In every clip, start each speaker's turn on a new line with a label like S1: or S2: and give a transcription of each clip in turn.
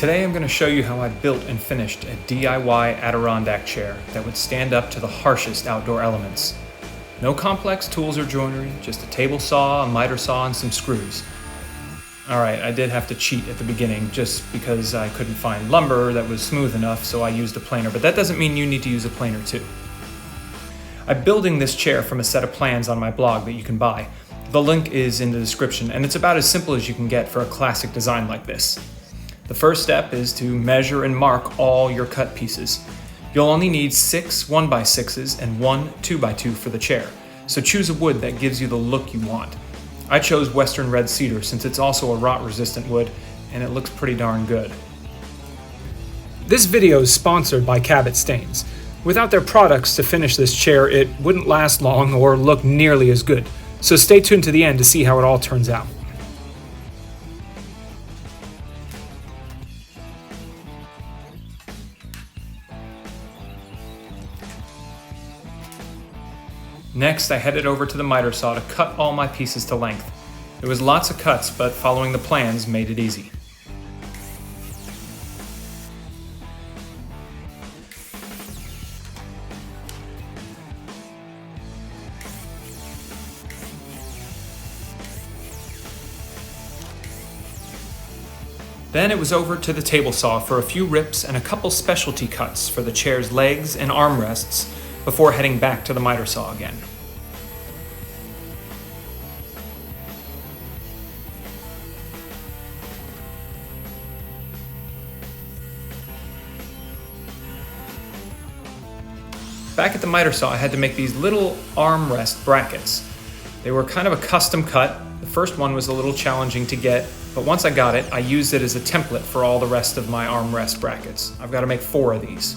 S1: Today I'm going to show you how I built and finished a DIY Adirondack chair that would stand up to the harshest outdoor elements. No complex tools or joinery, just a table saw, a mitre saw, and some screws. Alright, I did have to cheat at the beginning just because I couldn't find lumber that was smooth enough, so I used a planer, but that doesn't mean you need to use a planer too. I'm building this chair from a set of plans on my blog that you can buy. The link is in the description, and it's about as simple as you can get for a classic design like this. The first step is to measure and mark all your cut pieces. You'll only need 6 1x6s and 1 2x2 for the chair, so choose a wood that gives you the look you want. I chose Western red cedar since it's also a rot-resistant wood, and it looks pretty darn good. This video is sponsored by Cabot Stains. Without their products to finish this chair, it wouldn't last long or look nearly as good, so stay tuned to the end to see how it all turns out. Next, I headed over to the miter saw to cut all my pieces to length. It was lots of cuts, but following the plans made it easy. Then it was over to the table saw for a few rips and a couple specialty cuts for the chair's legs and armrests before heading back to the miter saw again. Back at the miter saw, I had to make these little armrest brackets. They were kind of a custom cut. The first one was a little challenging to get, but once I got it, I used it as a template for all the rest of my armrest brackets. I've got to make 4 of these.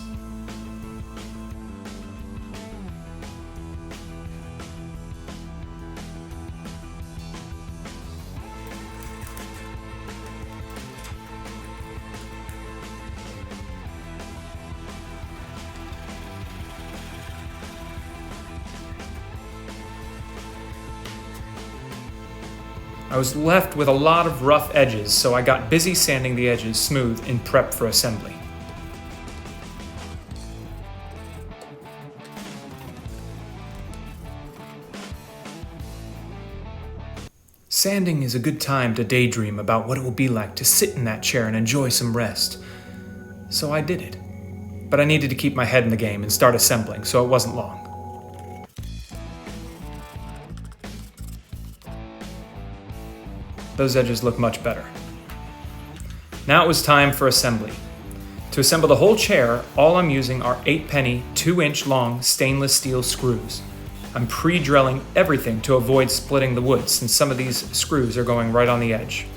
S1: I was left with a lot of rough edges, so I got busy sanding the edges smooth in prep for assembly. Sanding is a good time to daydream about what it will be like to sit in that chair and enjoy some rest. So I did it. But I needed to keep my head in the game and start assembling, so it wasn't long. Those edges look much better. Now it was time for assembly. To assemble the whole chair, all I'm using are 8-penny, 2-inch long stainless steel screws. I'm pre-drilling everything to avoid splitting the wood since some of these screws are going right on the edge.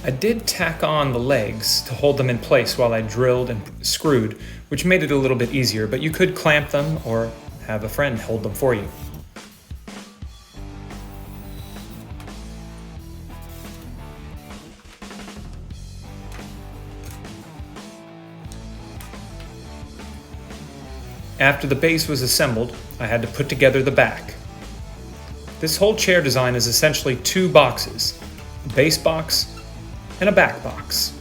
S1: I did tack on the legs to hold them in place while I drilled and screwed, which made it a little bit easier, but you could clamp them or have a friend hold them for you. After the base was assembled, I had to put together the back. This whole chair design is essentially 2 boxes, a base box and a back box.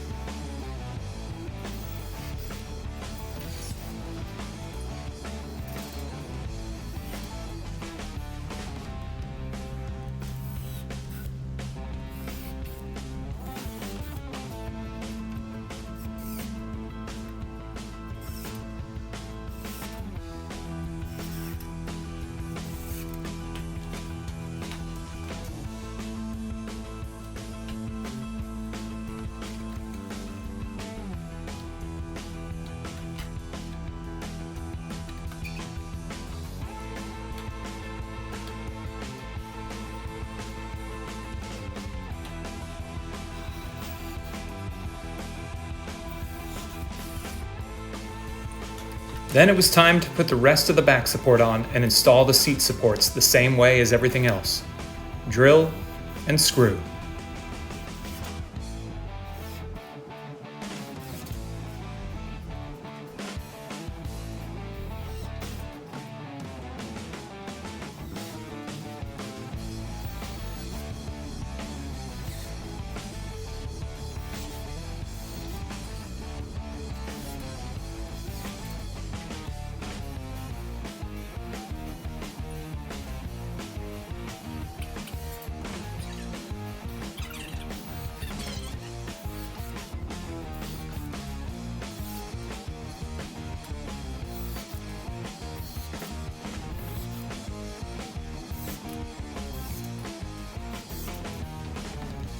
S1: Then it was time to put the rest of the back support on and install the seat supports the same way as everything else. Drill and screw.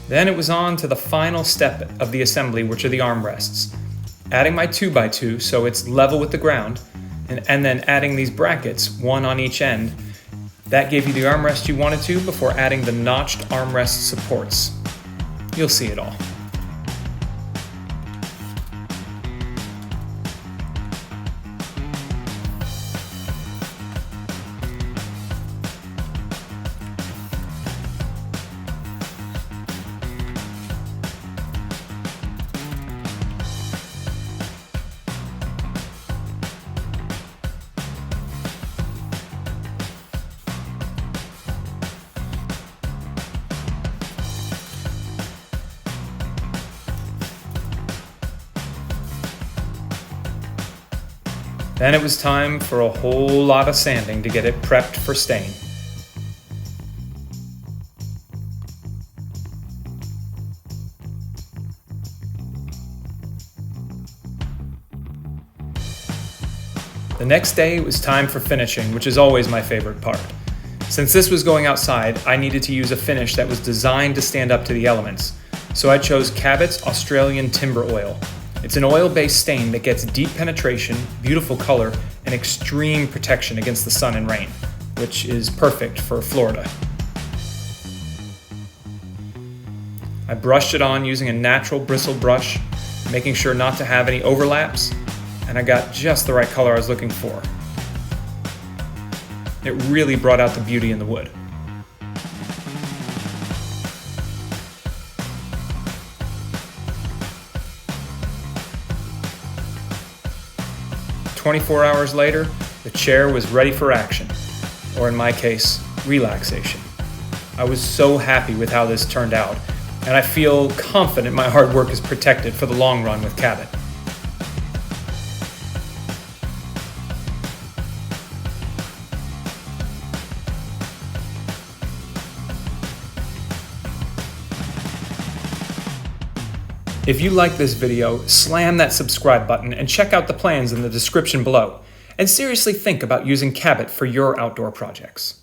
S1: Then it was on to the final step of the assembly, which are the armrests. Adding my 2x2 so it's level with the ground, and then adding these brackets, one on each end. That gave you the armrest you wanted to before adding the notched armrest supports. You'll see it all. Then it was time for a whole lot of sanding to get it prepped for stain. The next day it was time for finishing, which is always my favorite part. Since this was going outside, I needed to use a finish that was designed to stand up to the elements. So I chose Cabot's Australian Timber Oil. It's an oil-based stain that gets deep penetration, beautiful color, and extreme protection against the sun and rain, which is perfect for Florida. I brushed it on using a natural bristle brush, making sure not to have any overlaps, and I got just the right color I was looking for. It really brought out the beauty in the wood. "24 hours later, the chair was ready for action, or in my case, relaxation. I was so happy with how this turned out, and I feel confident my hard work is protected for the long run with Cabot. If you like this video, slam that subscribe button and check out the plans in the description below. And seriously think about using Cabot for your outdoor projects.